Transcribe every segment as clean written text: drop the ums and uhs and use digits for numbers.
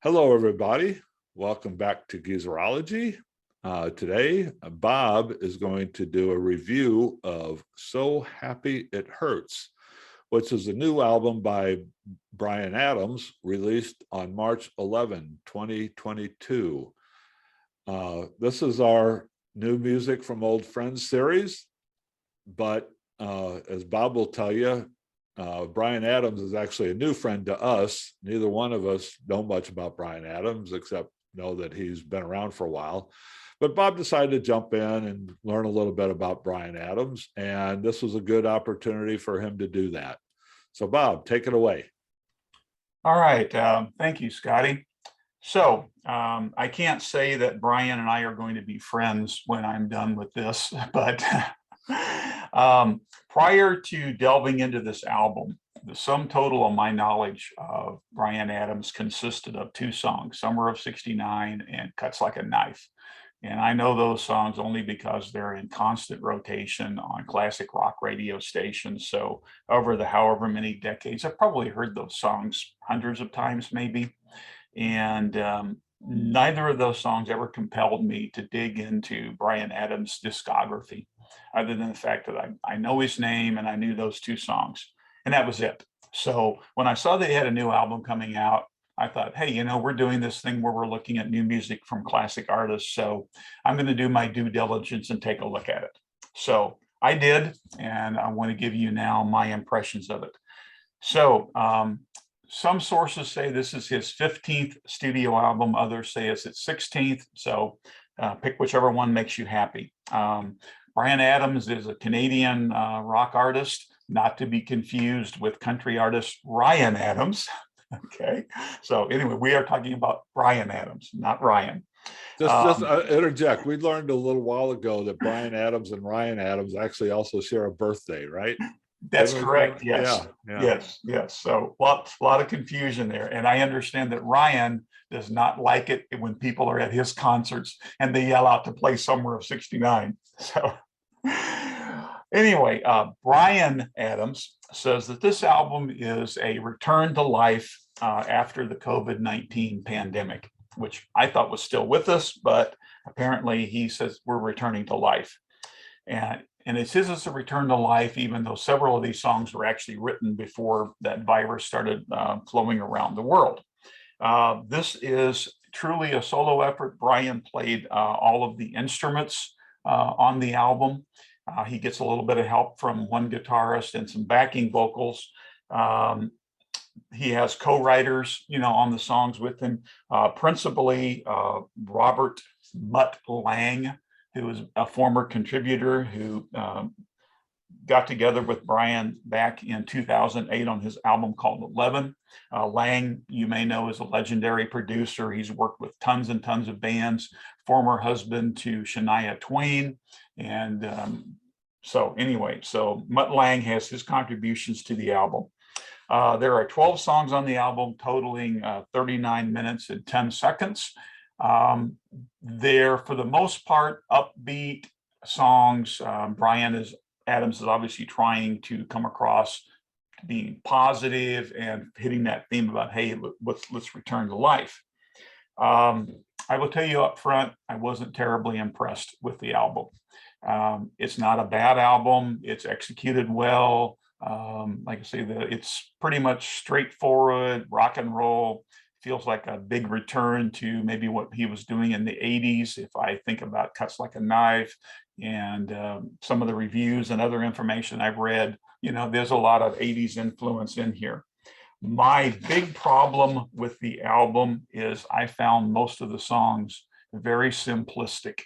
Hello, everybody. Welcome back to Geezerology. Today, Bob is going to do a review of So Happy It Hurts, which is a new album by Bryan Adams, released on March 11, 2022. This is our new music from old friends series, but as Bob will tell you, Bryan Adams is actually a new friend to us. Neither one of us know much about Bryan Adams, except know that he's been around for a while. But Bob decided to jump in and learn a little bit about Bryan Adams, and this was a good opportunity for him to do that. So Bob, take it away. All right. Thank you, Scotty. So I can't say that Bryan and I are going to be friends when I'm done with this, but prior to delving into this album, the sum total of my knowledge of Bryan Adams consisted of two songs, Summer of '69 and Cuts Like a Knife. And I know those songs only because they're in constant rotation on classic rock radio stations. So over the however many decades, I've probably heard those songs hundreds of times maybe. And neither of those songs ever compelled me to dig into Bryan Adams' discography, other than the fact that I know his name and I knew those two songs, and that was it. So when I saw they had a new album coming out, I thought, hey, we're doing this thing where we're looking at new music from classic artists. So I'm going to do my due diligence and take a look at it. So I did, and I want to give you now my impressions of it. So some sources say this is his 15th studio album. Others say it's his 16th. So pick whichever one makes you happy. Bryan Adams is a Canadian rock artist, not to be confused with country artist Ryan Adams. Okay. So anyway, we are talking about Bryan Adams, not Ryan. Just interject. We learned a little while ago that Bryan Adams and Ryan Adams actually also share a birthday, right? That's correct. Yes. Yeah. Yes. So a lot of confusion there. And I understand that Ryan does not like it when people are at his concerts and they yell out to play Summer of '69. So anyway, Bryan Adams says that this album is a return to life after the COVID-19 pandemic, which I thought was still with us, but apparently he says we're returning to life. And it says it's a return to life, even though several of these songs were actually written before that virus started flowing around the world. This is truly a solo effort. Bryan played all of the instruments on the album. He gets a little bit of help from one guitarist and some backing vocals. He has co-writers, on the songs with him, principally Robert Mutt Lang, who is a former contributor who got together with Bryan back in 2008 on his album called 11. Lang, you may know, is a legendary producer. He's worked with tons and tons of bands, former husband to Shania Twain. And so Mutt Lang has his contributions to the album. There are 12 songs on the album, totaling 39 minutes and 10 seconds. They're, for the most part, upbeat songs. Bryan Adams is obviously trying to come across being positive and hitting that theme about, hey, let's return to life. I will tell you up front, I wasn't terribly impressed with the album. It's not a bad album. It's executed well. Like I say, it's pretty much straightforward rock and roll. Feels like a big return to maybe what he was doing in the 80s. If I think about Cuts Like a Knife and some of the reviews and other information I've read, there's a lot of 80s influence in here. My big problem with the album is I found most of the songs very simplistic,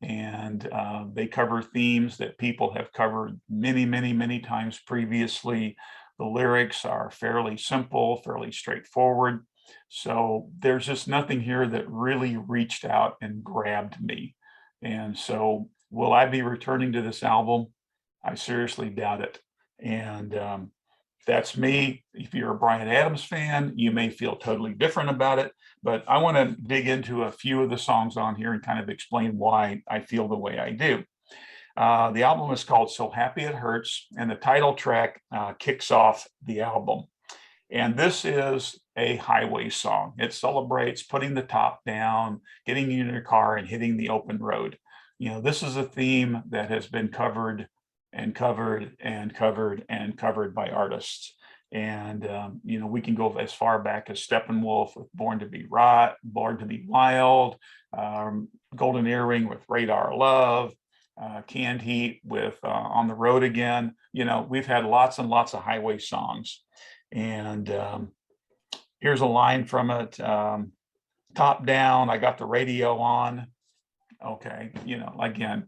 and they cover themes that people have covered many, many, many times previously. The lyrics are fairly simple, fairly straightforward. So there's just nothing here that really reached out and grabbed me. And so will I be returning to this album? I seriously doubt it. And that's me. If you're a Bryan Adams fan, you may feel totally different about it, but I want to dig into a few of the songs on here and kind of explain why I feel the way I do. The album is called So Happy It Hurts, and the title track kicks off the album. And this is a highway song. It celebrates putting the top down, getting in your car and hitting the open road. You know, this is a theme that has been covered and covered and covered and covered by artists. And, you know, we can go as far back as Steppenwolf with Born to Be Born to Be Wild, Golden Earring with Radar Love, Canned Heat with On the Road Again. You know, we've had lots and lots of highway songs. And here's a line from it. Top down, I got the radio on. Okay, you know, again,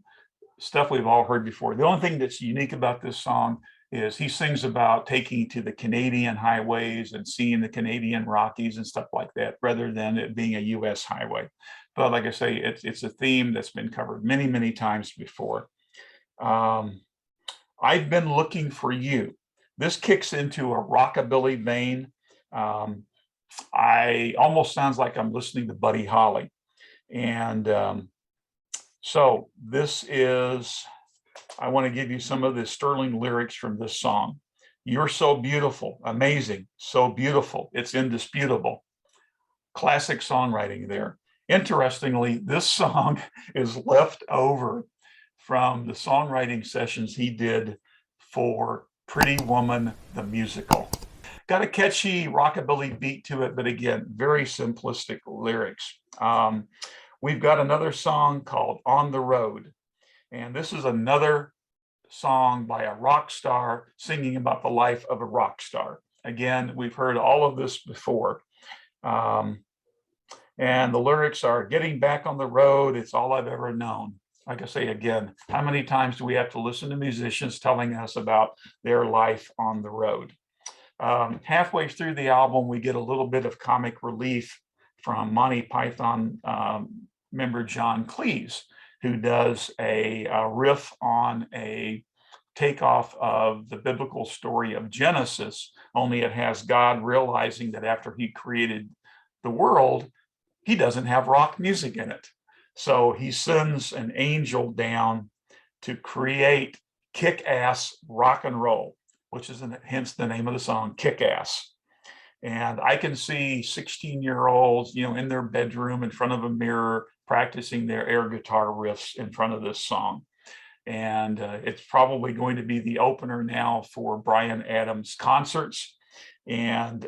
stuff we've all heard before. The only thing that's unique about this song is he sings about taking to the Canadian highways and seeing the Canadian Rockies and stuff like that, rather than it being a US highway. But like I say, it's a theme that's been covered many, many times before. I've been looking for you. This kicks into a rockabilly vein. I almost sounds like I'm listening to Buddy Holly. And so this is, I want to give you some of the sterling lyrics from this song. You're so beautiful, amazing, so beautiful, it's indisputable. Classic songwriting there. Interestingly, this song is left over from the songwriting sessions he did for Pretty Woman, the musical. Got a catchy rockabilly beat to it, but again, very simplistic lyrics. We've got another song called On the Road. And this is another song by a rock star singing about the life of a rock star. Again, we've heard all of this before. And the lyrics are, getting back on the road, it's all I've ever known. Like I say again, how many times do we have to listen to musicians telling us about their life on the road? Halfway through the album, we get a little bit of comic relief from Monty Python member John Cleese, who does a riff on a takeoff of the biblical story of Genesis, only it has God realizing that after he created the world, he doesn't have rock music in it. So he sends an angel down to create kick-ass rock and roll, which is hence the name of the song, Kick-Ass. And I can see 16-year-olds, you know, in their bedroom in front of a mirror, practicing their air guitar riffs in front of this song. And it's probably going to be the opener now for Bryan Adams concerts. And,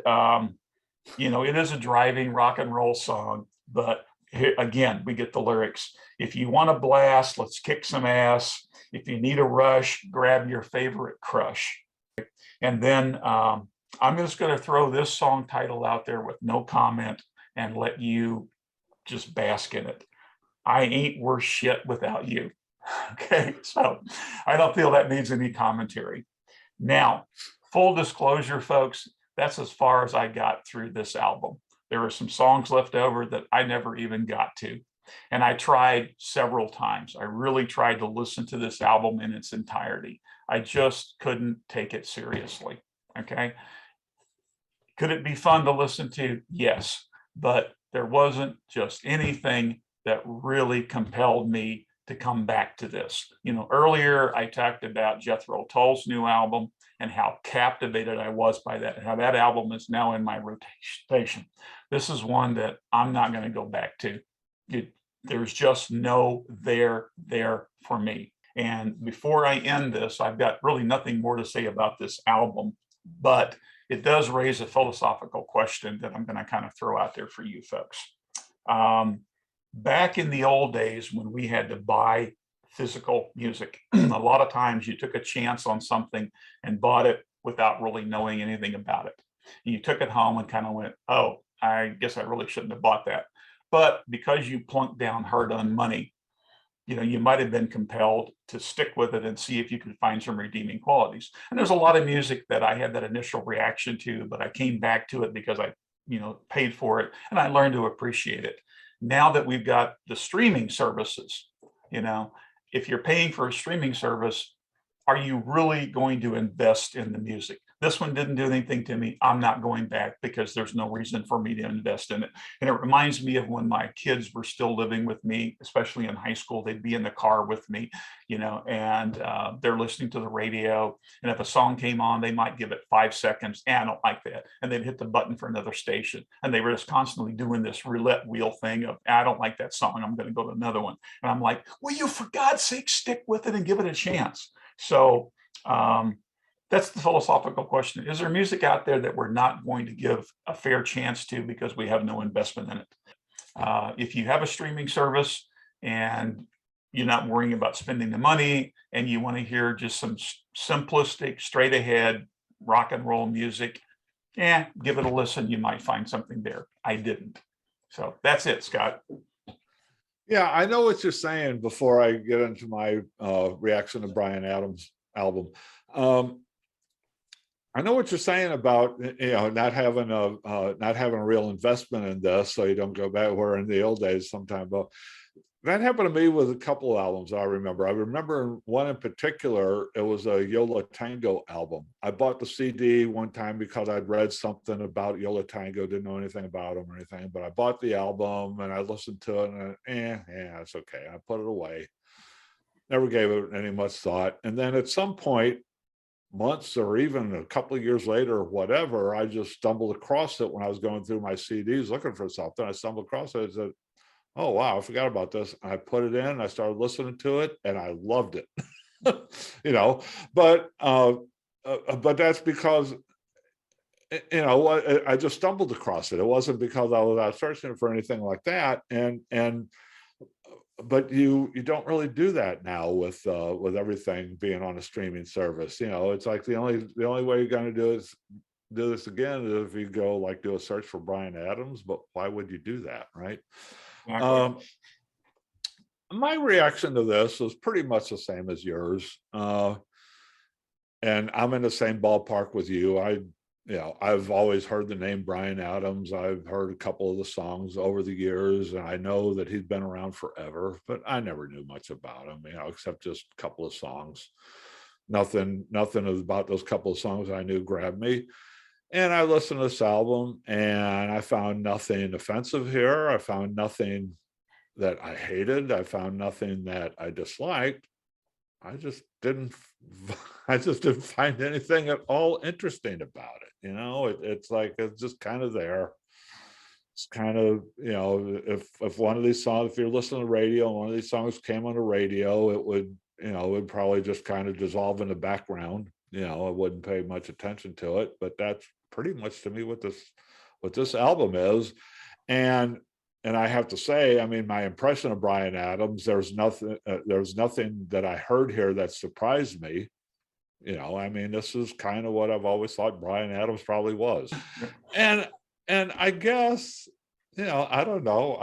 you know, it is a driving rock and roll song, but here, again, we get the lyrics. If you want to blast, let's kick some ass. If you need a rush, grab your favorite crush. And then I'm just going to throw this song title out there with no comment and let you just bask in it. I ain't worth shit without you. Okay, so I don't feel that needs any commentary. Now, full disclosure, folks, that's as far as I got through this album. There were some songs left over that I never even got to. And I tried several times. I really tried to listen to this album in its entirety. I just couldn't take it seriously. Okay. Could it be fun to listen to? Yes. But there wasn't just anything that really compelled me to come back to this. You know, earlier I talked about Jethro Tull's new album and how captivated I was by that, how that album is now in my rotation. This is one that I'm not going to go back to. There's just no there for me. And before I end this, I've got really nothing more to say about this album, but it does raise a philosophical question that I'm going to kind of throw out there for you folks. Back in the old days when we had to buy physical music, a lot of times you took a chance on something and bought it without really knowing anything about it. And you took it home and kind of went, oh, I guess I really shouldn't have bought that. But because you plunked down hard-earned money, you know, you might have been compelled to stick with it and see if you could find some redeeming qualities. And there's a lot of music that I had that initial reaction to, but I came back to it because I, you know, paid for it and I learned to appreciate it. Now that we've got the streaming services, you know, if you're paying for a streaming service, are you really going to invest in the music? This one didn't do anything to me. I'm not going back because there's no reason for me to invest in it. And it reminds me of when my kids were still living with me, especially in high school. They'd be in the car with me, and they're listening to the radio. And if a song came on, they might give it 5 seconds. I don't like that. And they'd hit the button for another station. And they were just constantly doing this roulette wheel thing of, I don't like that song, I'm going to go to another one. And I'm like, will you, for God's sake, stick with it and give it a chance? So that's the philosophical question. Is there music out there that we're not going to give a fair chance to because we have no investment in it? If you have a streaming service and you're not worrying about spending the money and you want to hear just some simplistic, straight ahead rock and roll music, give it a listen. You might find something there. I didn't. So that's it, Scott. Yeah, I know what you're saying before I get into my reaction to Bryan Adams' album. I know what you're saying about, not having a real investment in this, so you don't go back where in the old days sometime. But that happened to me with a couple of albums I remember. I remember one in particular, it was a Yo La Tengo album. I bought the CD one time because I'd read something about Yo La Tengo, didn't know anything about them or anything, but I bought the album and I listened to it and it's okay. I put it away. Never gave it any much thought. And then at some point, months or even a couple of years later or whatever, I just stumbled across it when I was going through my CDs looking for something. I stumbled across it and said, oh, wow, I forgot about this. I put it in, I started listening to it, and I loved it. But that's because, I just stumbled across it. It wasn't because I was out searching for anything like that. But you don't really do that now with everything being on a streaming service. It's like the only way you're going to do this again is if you go do a search for Bryan Adams. But why would you do that, right? Exactly. My reaction to this was pretty much the same as yours, and I'm in the same ballpark with you. I've always heard the name Bryan Adams. I've heard a couple of the songs over the years, and I know that he's been around forever, but I never knew much about him, except just a couple of songs. Nothing about those couple of songs I knew grabbed me. And I listened to this album and I found nothing offensive here. I found nothing that I hated. I found nothing that I disliked. I just didn't find anything at all interesting about it. It's like, it's just kind of there. It's kind of, if one of these songs, if you're listening to the radio and one of these songs came on the radio, it would probably just kind of dissolve in the background. I wouldn't pay much attention to it, but that's pretty much to me what this album is. And I have to say, my impression of Bryan Adams, there's nothing that I heard here that surprised me. This is kind of what I've always thought Bryan Adams probably was. And I guess, I don't know.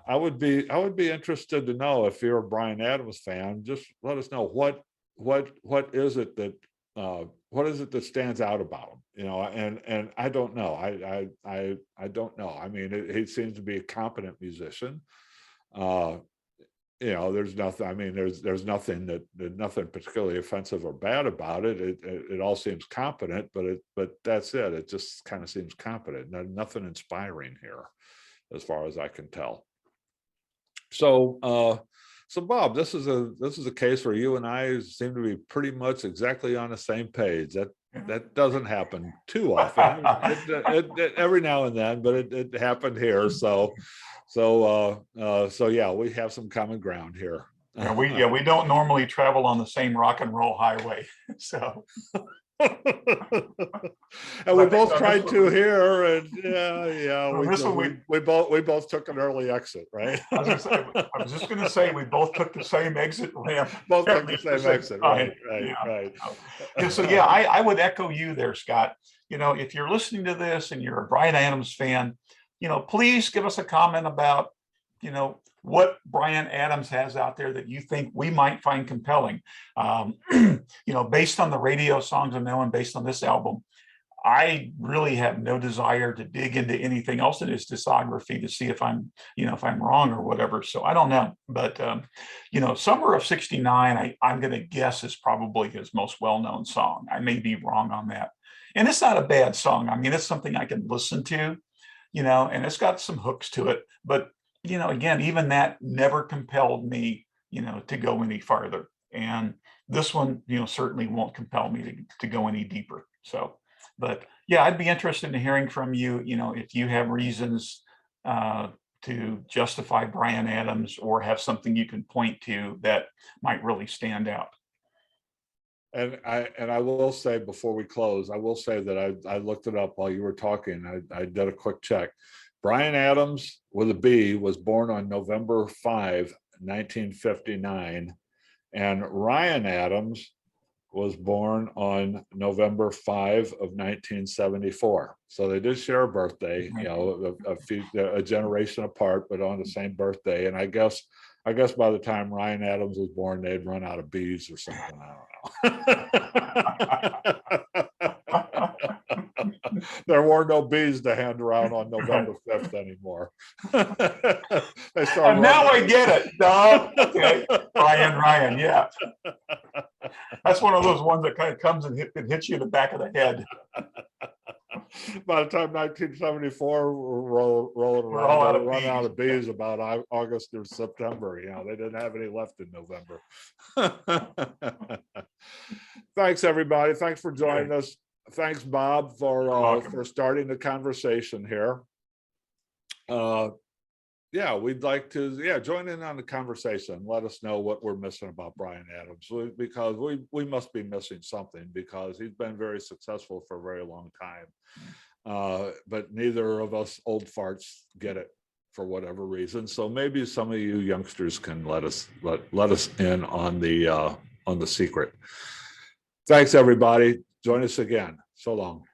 I would be interested to know, if you're a Bryan Adams fan, just let us know what is it that stands out about him, and I don't know. I don't know. He seems to be a competent musician. There's nothing, there's nothing particularly offensive or bad about it. It all seems competent, but that's it. It just kind of seems competent. Nothing inspiring here, as far as I can tell. So Bob, this is a case where you and I seem to be pretty much exactly on the same page. That doesn't happen too often. Every now and then, but it happened here. So yeah, we have some common ground here. We don't normally travel on the same rock and roll highway. So and we both tried to here, and we both took an early exit, right? I was just going to say we both took the same exit ramp. Both took the same exit, right? And so yeah, I would echo you there, Scott. If you're listening to this and you're a Bryan Adams fan, please give us a comment about what Bryan Adams has out there that you think we might find compelling. Based on the radio songs I know and based on this album, I really have no desire to dig into anything else in his discography to see if I'm wrong or whatever. So I don't know, but Summer of '69, I'm going to guess is probably his most well-known song. I may be wrong on that. And it's not a bad song. I mean, it's something I can listen to, and it's got some hooks to it. But, again, even that never compelled me, to go any farther. And this one, certainly won't compel me to go any deeper. So, but yeah, I'd be interested in hearing from you, if you have reasons to justify Bryan Adams, or have something you can point to that might really stand out. And I will say, before we close, I will say that I looked it up while you were talking. I did a quick check. Bryan Adams with a B was born on November 5, 1959, and Ryan Adams was born on November 5 of 1974. So they did share a birthday, a generation apart, but on the same birthday. And I guess by the time Ryan Adams was born, they'd run out of bees or something. I don't know. There were no bees to hand around on November 5th anymore. They started now I get it. No, okay. Ryan, yeah. That's one of those ones that kind of comes and hits you in the back of the head. By the time 1974 rolling around, all out of run out of bees bees. about August or September. They didn't have any left in November. Thanks, everybody. Thanks for joining us. Thanks, Bob, for starting the conversation here. Yeah, we'd like to join in on the conversation. Let us know what we're missing about Bryan Adams, because we must be missing something, because he's been very successful for a very long time. But neither of us old farts get it for whatever reason. So maybe some of you youngsters can let us in on the secret. Thanks, everybody. Join us again. So long.